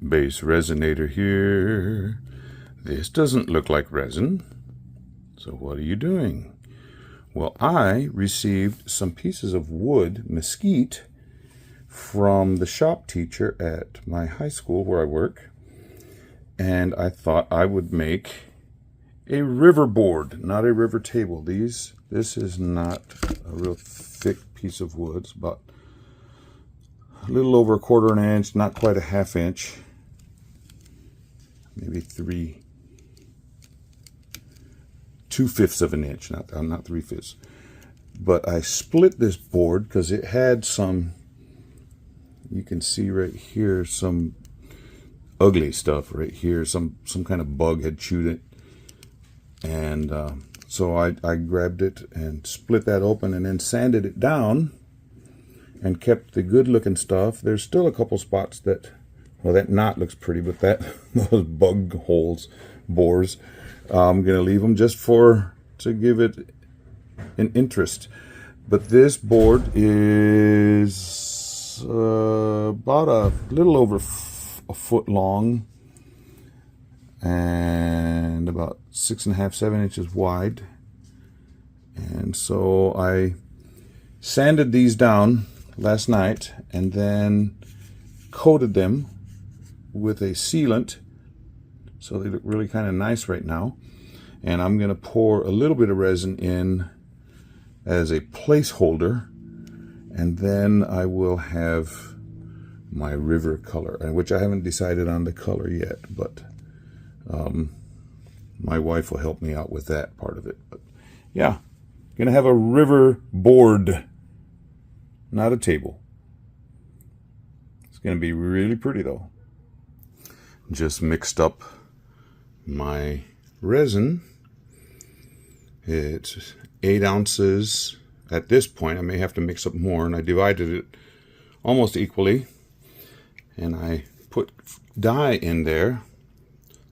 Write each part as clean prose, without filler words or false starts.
BassResinator here. This doesn't look like resin. So what are you doing? Well, I received some pieces of wood, mesquite, from the shop teacher at my high school where I work. And I thought I would make a river board, not a river table. This is not a real thick piece of wood. It's about a little over 1/4 inch, not quite a 1/2 inch. Maybe 2/5 of an inch, not 3/5. But I split this board because it had some, you can see right here, some ugly stuff right here. Some kind of bug had chewed it. And so I grabbed it and split that open and then sanded it down and kept the good looking stuff. There's still a couple spots that, well, that knot looks pretty, but those bug holes, bores, I'm going to leave them just to give it an interest. But this board is about a little over a foot long and about 6.5, 7 inches wide. And so I sanded these down last night and then coated them with a sealant, so they look really kind of nice right now. And I'm going to pour a little bit of resin in as a placeholder, and then I will have my river color, which I haven't decided on the color yet, but my wife will help me out with that part of it. But yeah, gonna have a river board, not a table. It's gonna be really pretty though. Just mixed up my resin. It's 8 ounces at this point. I may have to mix up more, and I divided it almost equally. And I put dye in there.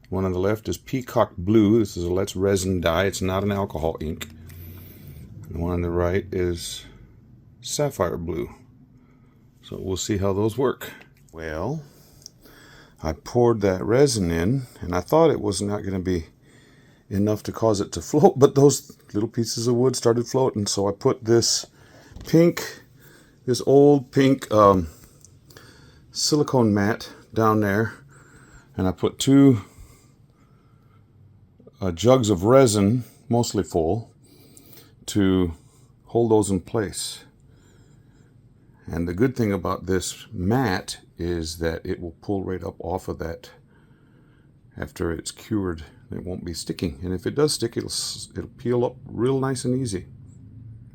One on the left is Peacock Blue. This is a Let's Resin dye. It's not an alcohol ink. And one on the right is Sapphire Blue. So we'll see how those work. Well, I poured that resin in, and I thought it was not going to be enough to cause it to float, but those little pieces of wood started floating. So I put this old pink silicone mat down there, and I put 2 jugs of resin, mostly full, to hold those in place. And the good thing about this mat is that it will pull right up off of that after it's cured. It won't be sticking, and if it does stick, it'll peel up real nice and easy.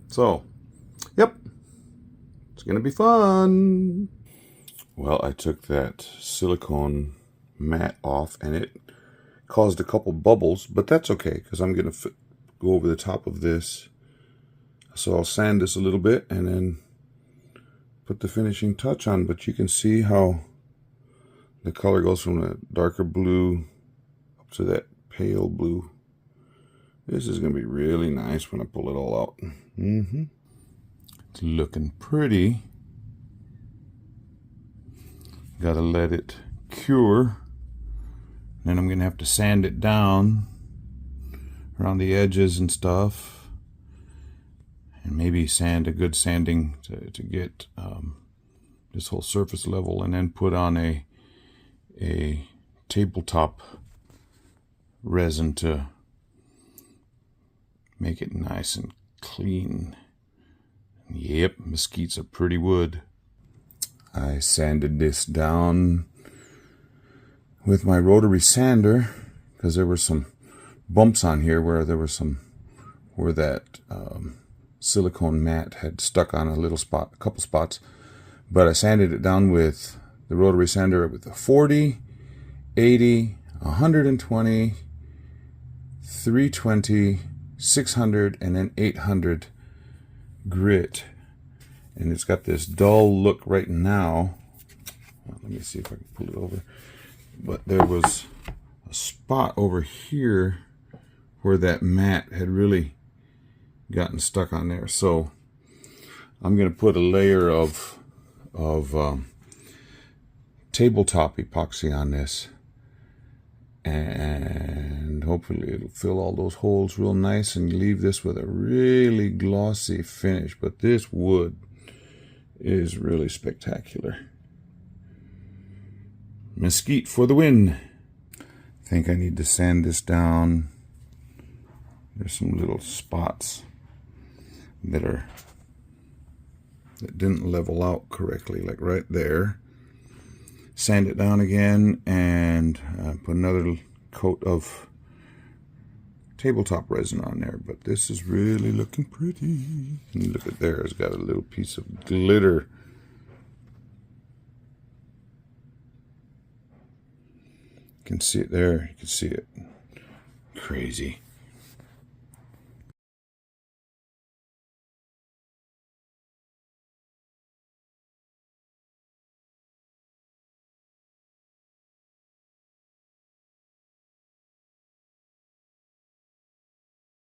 So, yep, it's gonna be fun. Well, I took that silicone mat off, and it caused a couple bubbles, but that's okay because I'm gonna go over the top of this. So I'll sand this a little bit and then put the finishing touch on. But you can see how the color goes from the darker blue up to that pale blue. This is going to be really nice when I pull it all out. It's looking pretty. Got to let it cure. Then I'm going to have to sand it down around the edges and stuff. And maybe sand a good sanding to get this whole surface level, and then put on a tabletop resin to make it nice and clean. Yep, mesquite's a pretty wood. I sanded this down with my rotary sander because there were some bumps on here where that silicone mat had stuck on a couple spots. But I sanded it down with the rotary sander with a 40, 80, 120, 320, 600, and then 800 grit. And it's got this dull look right now. Well, let me see if I can pull it over. But there was a spot over here where that mat had really gotten stuck on there. So I'm going to put a layer of tabletop epoxy on this, and hopefully it'll fill all those holes real nice and leave this with a really glossy finish. But this wood is really spectacular. Mesquite for the win. I think I need to sand this down. There's some little spots that didn't level out correctly, like right there. Sand it down again and put another coat of tabletop resin on there. But this is really looking pretty. And look at there, it's got a little piece of glitter. You can see it there, you can see it. Crazy.